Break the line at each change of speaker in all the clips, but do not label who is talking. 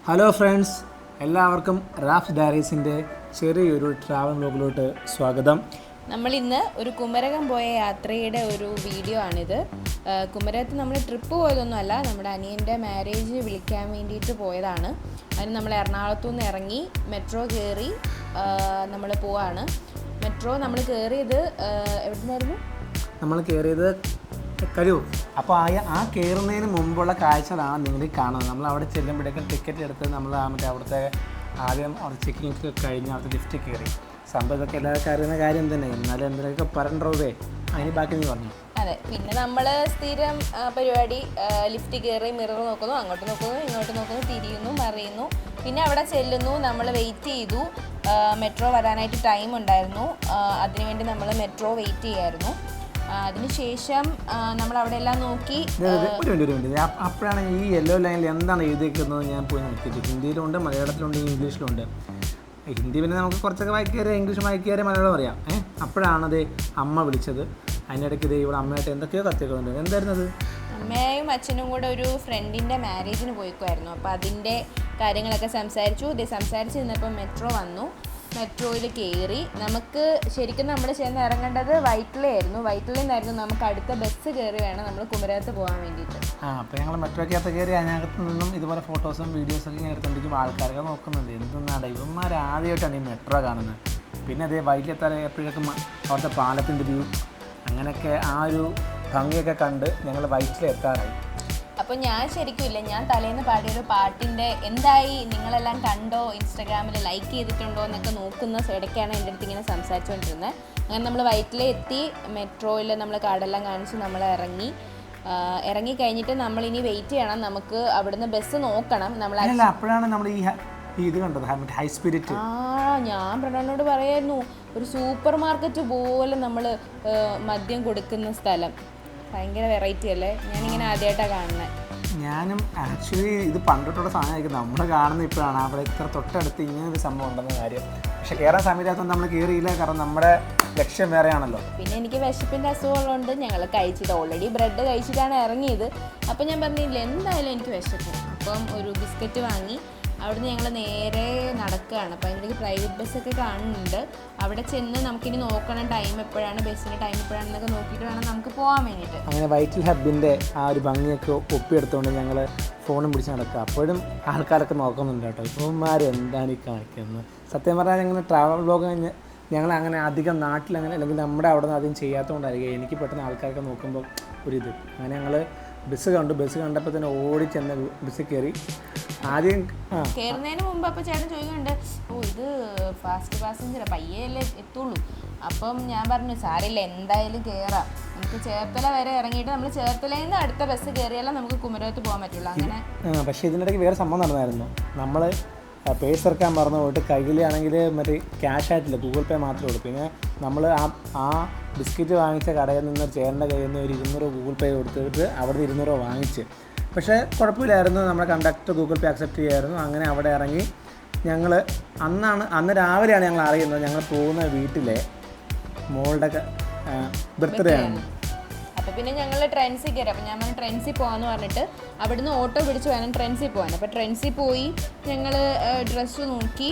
Hello friends, എല്ലാവർക്കും Raf ഡയറീസിൻ്റെ ചെറിയൊരു travel വ്ലോഗിലോട്ട് സ്വാഗതം.
നമ്മളിന്ന് ഒരു കുമരകം പോയ യാത്രയുടെ ഒരു വീഡിയോ ആണിത്. കുമരകത്ത് നമ്മൾ ട്രിപ്പ് പോയതൊന്നുമല്ല, നമ്മുടെ അനിയൻ്റെ മാരേജ് വിളിക്കാൻ വേണ്ടിയിട്ട് പോയതാണ്. അതിന് നമ്മൾ എറണാകുളത്തു നിന്ന് ഇറങ്ങി മെട്രോ കയറി നമ്മൾ പോവാണ്. മെട്രോ നമ്മൾ കയറിയത് എവിടെ നിന്നായിരുന്നു?
നമ്മൾ കയറിയത് കരൂർ. അപ്പോൾ ആ കയറുന്നതിന് മുമ്പുള്ള കാഴ്ചകളാണ് നിങ്ങൾ കാണുന്നത്. നമ്മൾ അവിടെ ചെല്ലുമ്പോഴേക്കും ടിക്കറ്റ് എടുത്ത് നമ്മൾ മറ്റേ അവിടുത്തെ ആദ്യം അവിടെ ചെക്കിങ് കഴിഞ്ഞ് അവിടുത്തെ ലിഫ്റ്റ് കയറി. സംഭവം ഇതൊക്കെ എല്ലാവർക്കും അറിയുന്ന കാര്യം തന്നെ. എന്നാലും എന്തെങ്കിലുമൊക്കെ പറയണ്ടേ, അതിന് ബാക്കി നീ പറഞ്ഞു.
അതെ, പിന്നെ നമ്മൾ സ്ഥിരം പരിപാടി ലിഫ്റ്റ് കയറി മിറർ നോക്കുന്നു, അങ്ങോട്ട് നോക്കുന്നു, ഇങ്ങോട്ട് നോക്കുന്നു, തിരിയുന്നു, മറിയുന്നു. പിന്നെ അവിടെ ചെല്ലുന്നു, നമ്മൾ വെയിറ്റ് ചെയ്തു. മെട്രോ വരാനായിട്ട് ടൈം ഉണ്ടായിരുന്നു, അതിനുവേണ്ടി നമ്മൾ മെട്രോ വെയിറ്റ് ചെയ്യായിരുന്നു. അതിനുശേഷം നമ്മൾ അവിടെ എല്ലാം നോക്കി.
അപ്പോഴാണ് ഈ യെല്ലോ ലൈനിൽ എന്താണ് എഴുതിയിരിക്കുന്നത് ഞാൻ പോയി നോക്കിയിട്ട്. ഹിന്ദിയിലുണ്ട്, മലയാളത്തിലുണ്ട്, ഇംഗ്ലീഷിലുണ്ട്. ഹിന്ദി പിന്നെ നമുക്ക് കുറച്ചൊക്കെ വായിക്കാറ്, ഇംഗ്ലീഷ് വായിക്കാറ്, മലയാളം അറിയാം. അപ്പോഴാണത് അമ്മ വിളിച്ചത്. അതിനിടയ്ക്ക് ഇത് ഇവിടെ അമ്മയായിട്ട് എന്തൊക്കെയോ കത്തിക്കുന്നുണ്ട്. എന്തായിരുന്നത്?
അമ്മയും അച്ഛനും കൂടെ ഒരു ഫ്രണ്ടിൻ്റെ മാരേജിന് പോയിക്കുമായിരുന്നു. അപ്പോൾ അതിൻ്റെ കാര്യങ്ങളൊക്കെ സംസാരിച്ച് നിന്നപ്പോൾ മെട്രോ വന്നു. മെട്രോയിൽ കയറി. നമുക്ക് ശരിക്കും നമ്മൾ ചെന്ന് ഇറങ്ങേണ്ടത് വൈറ്റിലയായിരുന്നു. വൈറ്റിലയിൽ നിന്നായിരുന്നു നമുക്ക് അടുത്ത ബസ് കയറി വേണം നമ്മൾ കുമരകത്ത് പോകാൻ വേണ്ടിയിട്ട്.
അപ്പോൾ ഞങ്ങൾ മെട്രോയ്ക്കകത്ത് കയറി. അതിനകത്ത് നിന്നും ഇതുപോലെ ഫോട്ടോസും വീഡിയോസൊക്കെ ഇങ്ങനെ എടുത്തുകൊണ്ടിരിക്കുമ്പോൾ ആൾക്കാരൊക്കെ നോക്കുന്നുണ്ട്. എന്തെന്നാണ് ഇവന്മാർ ആദ്യമായിട്ടാണ് ഈ മെട്രോ കാണുന്നത്. പിന്നെ അതേ വൈറ്റിലെത്താൻ എപ്പോഴേക്കും അവിടുത്തെ പാലത്തിൻ്റെ വ്യൂ അങ്ങനെയൊക്കെ ആ ഒരു ഭംഗിയൊക്കെ കണ്ട് ഞങ്ങൾ വൈറ്റിലെത്താറായി.
അപ്പോൾ ഞാൻ തലേന്ന് പാടിയൊരു പാട്ടിൻ്റെ എന്തായി, നിങ്ങളെല്ലാം കണ്ടോ, ഇൻസ്റ്റാഗ്രാമിൽ ലൈക്ക് ചെയ്തിട്ടുണ്ടോ എന്നൊക്കെ നോക്കുന്ന ഇടയ്ക്കാണ് എൻ്റെ അടുത്ത് ഇങ്ങനെ സംസാരിച്ചുകൊണ്ടിരുന്നത്. അങ്ങനെ നമ്മൾ വൈറ്റിലെത്തി. മെട്രോയിൽ നമ്മൾ കാർഡെല്ലാം കാണിച്ച് നമ്മൾ ഇറങ്ങി കഴിഞ്ഞിട്ട് നമ്മളിനി വെയിറ്റ് ചെയ്യണം. നമുക്ക് അവിടുന്ന് ബസ് നോക്കണം.
അപ്പോഴാണ് നമ്മൾ ഇത് കണ്ടത്, ഹൈ സ്പിരിറ്റ്.
ഞാൻ പ്രണോനോട് പറയായിരുന്നു, ഒരു സൂപ്പർ മാർക്കറ്റ് പോലെ നമ്മൾ മദ്യം കൊടുക്കുന്ന സ്ഥലം. ഭയങ്കര വെറൈറ്റി അല്ലേ? ഞാനിങ്ങനെ ആദ്യമായിട്ടാണ് കാണുന്നത്.
ഞാനും ആക്ച്വലി ഇത് പണ്ടിട്ടുള്ള സാധനമായിരിക്കും നമ്മൾ കാണുന്നത്. ഇപ്പോഴാണ് അവിടെ ഇത്ര തൊട്ടടുത്ത് ഇങ്ങനൊരു സംഭവം ഉണ്ടെന്ന കാര്യം. പക്ഷെ കയറാൻ സമയത്തൊന്നും നമ്മൾ കയറിയില്ല, കാരണം നമ്മുടെ ലക്ഷ്യം വേറെയാണല്ലോ.
പിന്നെ എനിക്ക് വിശപ്പിൻ്റെ അസുഖമുള്ളതുകൊണ്ട് ഞങ്ങൾ കഴിച്ചിട്ട് ഓൾറെഡി ബ്രെഡ് കഴിച്ചിട്ടാണ് ഇറങ്ങിയത്. അപ്പം ഞാൻ പറഞ്ഞില്ല, എന്തായാലും എനിക്ക് വിശക്കും. അപ്പം ഒരു ബിസ്ക്കറ്റ് വാങ്ങി അവിടുന്ന് ഞങ്ങൾ നേരെ നടക്കുകയാണ്. അപ്പോൾ അതിൻ്റെ പ്രൈവറ്റ് ബസ്സൊക്കെ കാണുന്നുണ്ട്. അവിടെ ചെന്ന് നമുക്കിനി നോക്കണം ടൈം എപ്പോഴാണ്, ബസ്സിൻ്റെ ടൈം എപ്പോഴാണെന്നൊക്കെ നോക്കിയിട്ട് വേണം നമുക്ക് പോകാൻ വേണ്ടിയിട്ട്.
അങ്ങനെ വൈറ്റിൽ ഹബിൻ്റെ ആ ഒരു ഭംഗിയൊക്കെ ഒപ്പിയെടുത്തുകൊണ്ട് ഞങ്ങൾ ഫോണും പിടിച്ച് നടക്കുക. അപ്പോഴും ആൾക്കാരൊക്കെ നോക്കുന്നുണ്ട് കേട്ടോ. ഇവന്മാർ എന്താണ് ഈ കാണിക്കുന്നത്. സത്യം പറഞ്ഞാൽ ഞങ്ങൾ ട്രാവൽ വ്ലോഗ് ഞങ്ങൾ അങ്ങനെ അധികം നാട്ടിലങ്ങനെ അല്ലെങ്കിൽ നമ്മുടെ അവിടെ നിന്ന് അധികം ചെയ്യാത്തതുകൊണ്ടായിരിക്കും എനിക്ക് പെട്ടെന്ന് ആൾക്കാരൊക്കെ നോക്കുമ്പോൾ ഒരിത്. അങ്ങനെ ഞങ്ങൾ ബസ് കണ്ടപ്പോൾ തന്നെ ഓടി ചെന്ന് ബസ്സിൽ കയറി. ആദ്യം
കയറുന്നതിന് മുമ്പ് അപ്പോൾ ചേട്ടൻ ചോദിക്കുന്നുണ്ട്, ഇത് ഫാസ്റ്റ് പാസഞ്ചറാണ്, പയ്യല്ലേ എത്തുള്ളൂ. അപ്പം ഞാൻ പറഞ്ഞു, സാരില്ല, എന്തായാലും കയറാം, നമുക്ക് ചേർത്തല വരെ ഇറങ്ങിയിട്ട് നമ്മൾ ചേർത്തലയിൽ നിന്ന് അടുത്ത ബസ് കയറിയാലും നമുക്ക് കുമരകത്ത് പോകാൻ പറ്റുള്ളൂ. അങ്ങനെ
പക്ഷേ ഇതിനിടയ്ക്ക് വേറെ സംഭവം നടന്നായിരുന്നു. നമ്മൾ പേഴ്സ് ഇറക്കാൻ മറന്നു പോയിട്ട് കയ്യിലാണെങ്കിൽ മറ്റേ ക്യാഷ് ആയിട്ടില്ല, ഗൂഗിൾ പേ മാത്രമേ ഉള്ളൂ. പിന്നെ നമ്മൾ ആ ബിസ്ക്കറ്റ് വാങ്ങിച്ച കടയിൽ നിന്ന് ചേട്ടൻ്റെ കയ്യിൽ നിന്ന് ഒരു 200 ഗൂഗിൾ പേ കൊടുത്തിട്ട് അവിടെ 200 വാങ്ങിച്ച്. പക്ഷേ കുഴപ്പമില്ലായിരുന്നു, നമ്മുടെ കണ്ടക്ടർ ഗൂഗിൾ പേ അക്സെപ്റ്റ് ചെയ്യായിരുന്നു. അങ്ങനെ അവിടെ ഇറങ്ങി ഞങ്ങൾ അന്ന് രാവിലെയാണ് ഞങ്ങൾ അറിയുന്നത് ഞങ്ങൾ പോകുന്ന വീട്ടിലെ മോളുടെ ബർത്ത്ഡേ ആണ്.
അപ്പോൾ പിന്നെ ഞങ്ങൾ ട്രെൻസിൽ കയറി. അപ്പോൾ ഞാൻ പറഞ്ഞു ട്രെൻസിൽ പോകാമെന്ന് പറഞ്ഞിട്ട് അവിടുന്ന് ഓട്ടോ പിടിച്ച് വേണം ട്രെൻസിൽ പോകാൻ. അപ്പോൾ ട്രെൻസിൽ പോയി ഞങ്ങൾ ഡ്രസ്സ് നോക്കി,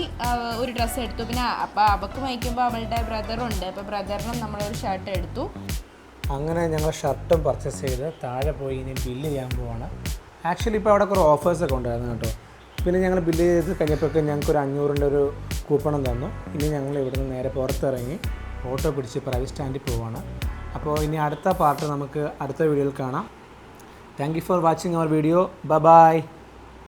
ഒരു ഡ്രസ്സ് എടുത്തു. പിന്നെ അപ്പോൾ അവൾക്ക് വയ്ക്കുമ്പോൾ അവളുടെ ബ്രദറുണ്ട്, അപ്പോൾ ബ്രദറിനും നമ്മളൊരു ഷർട്ട് എടുത്തു. അങ്ങനെ
ഞങ്ങൾ ഷർട്ടും പർച്ചേസ് ചെയ്ത് താഴെ പോയി ഇനി ബില്ല് ചെയ്യാൻ പോവാണ്. ആക്ച്വലി ഇപ്പോൾ അവിടെ കുറേ ഓഫേഴ്സൊക്കെ ഉണ്ടായിരുന്നു കേട്ടോ. പിന്നെ ഞങ്ങൾ ബില്ല് ചെയ്ത് കഴിഞ്ഞപ്പോഴേക്കും ഞങ്ങൾക്കൊരു 500-ൻ്റെ ഒരു കൂപ്പണും തന്നു. ഇനി ഞങ്ങൾ ഇവിടുന്ന് നേരെ പുറത്തിറങ്ങി ഓട്ടോ പിടിച്ച് പ്രൈവറ്റ് സ്റ്റാൻഡിൽ പോവാണ്. അപ്പോൾ ഇനി അടുത്ത പാർട്ട് നമുക്ക് അടുത്ത വീഡിയോയിൽ കാണാം. Thank you for watching our video. By.